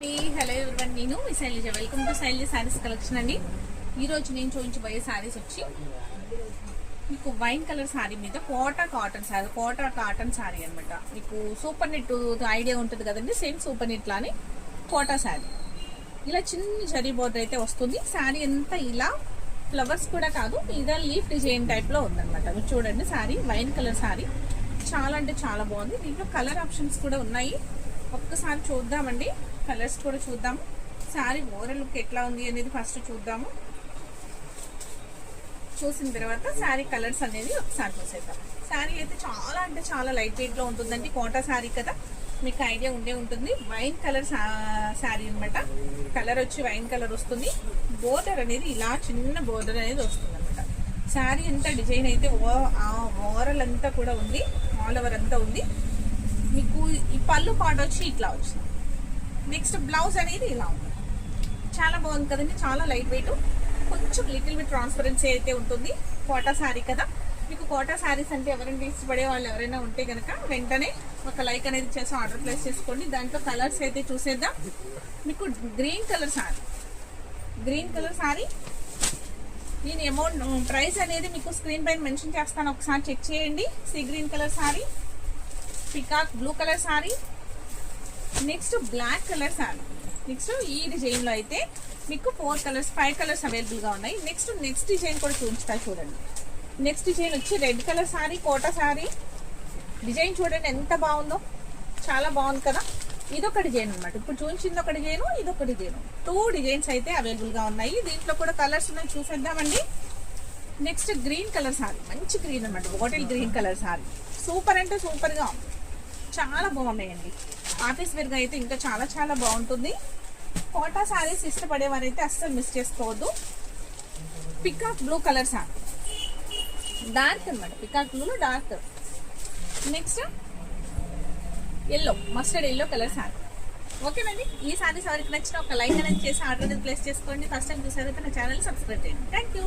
Hello everyone, నేను మీ Shailaja. Welcome to Shailaja saris collection అండి. ఈరోజు నేను చూపించబోయే శారీస్ వచ్చి మీకు వైన్ కలర్ శారీ మీద కోటా కాటన్ శారీ అనమాట. మీకు సూపర్ నెట్ ఐడియా ఉంటుంది కదండి, సేమ్ సూపర్ నెట్ లానే కోటా శారీ. ఇలా చిన్న జరీ బోర్డర్ అయితే వస్తుంది. శారీ అంతా ఇలా ఫ్లవర్స్ కూడా కాదు, ఇదా లీఫ్ డిజైన్ టైప్ లో ఉందన్నమాట. మీరు చూడండి, శారీ వైన్ కలర్ శారీ చాలా అంటే చాలా బాగుంది. దీంట్లో కలర్ ఆప్షన్స్ కూడా ఉన్నాయి. ఒక్కసారి చూద్దామండి, కలర్స్ కూడా చూద్దాము. శారీ ఓవరాల్ లుక్ ఎట్లా ఉంది అనేది ఫస్ట్ చూద్దాము. చూసిన తర్వాత శారీ కలర్స్ అనేది ఒకసారి చూసేద్దాం. శారీ అయితే చాలా అంటే చాలా లైట్ వెయిట్ లో ఉంటుందండి. కోటా శారీ కదా, మీకు ఐడియా ఉండే ఉంటుంది. వైన్ కలర్ శారీ అనమాట. కలర్ వచ్చి వైన్ కలర్ వస్తుంది. బోర్డర్ అనేది ఇలా చిన్న బోర్డర్ అనేది వస్తుంది అనమాట. శారీ అంతా డిజైన్ అయితే ఓవరాల్ అంతా కూడా ఉంది, ఆల్ ఓవర్ అంతా ఉంది. మీకు ఈ పళ్ళు పాట వచ్చి ఇట్లా వచ్చింది. నెక్స్ట్ బ్లౌజ్ అనేది ఇలా ఉంది. చాలా బాగుంది కదండి, చాలా లైట్ వెయిట్, కొంచెం లిటిల్ బిట్ ట్రాన్స్పరెన్సీ అయితే ఉంటుంది. కోటా శారీ కదా, మీకు కోటా శారీస్ అంటే ఎవరైనా ఇష్టపడే వాళ్ళు ఎవరైనా ఉంటే కనుక వెంటనే ఒక లైక్ అనేది చేసి ఆర్డర్ ప్లేస్ చేసుకోండి. దాంట్లో కలర్స్ అయితే చూసేద్దాం. మీకు గ్రీన్ కలర్ శారీ నేను అమౌంట్ ప్రైస్ అనేది మీకు స్క్రీన్ పైన మెన్షన్ చేస్తాను, ఒకసారి చెక్ చేయండి. See green colour sari, peacock blue colour sari, next black colour sari. Next ఈ డిజైన్ లో అయితే మీకు 5 కలర్స్ అవైలబుల్ గా ఉన్నాయి. నెక్స్ట్ డిజైన్ కూడా చూపిస్తా చూడండి. నెక్స్ట్ డిజైన్ వచ్చి red colour sari, Kota sari. Design చూడండి ఎంత బాగుందో, చాలా బాగుంది కదా. ఇదొక డిజైన్ అనమాట. ఇప్పుడు చూపించింది ఒక డిజైన్, ఇదొక డిజైన్. 2 డిజైన్స్ అయితే అవైలబుల్ గా ఉన్నాయి. దీంట్లో కూడా కలర్స్ ఉన్నాయి, చూసేద్దామండి. నెక్స్ట్ గ్రీన్ కలర్ శారీ, మంచి గ్రీన్ అనమాట, bottle green colour sari. Super అంటే సూపర్ గా చాలా బాగున్నాయండి. ఆఫీస్ వేర్ గా అయితే ఇంకా చాలా చాలా బాగుంటుంది. కోటా శారీస్ ఇష్టపడేవారైతే అస్సలు మిస్ చేసుకోవద్దు. Peacock blue colour sari, dark అనమాట, పికాక్ బ్లూలో dark. Next yellow, mustard yellow colour sari. ఓకేనండి, ఈ శారీస్ ఎవరికి నచ్చిన ఒక లైక్ అనేది చేసి ఆర్డర్ అనేది ప్లేస్ చేసుకోండి. ఫస్ట్ టైం చూసారైతే నా ఛానల్ సబ్స్క్రైబ్ చేయండి. Thank you.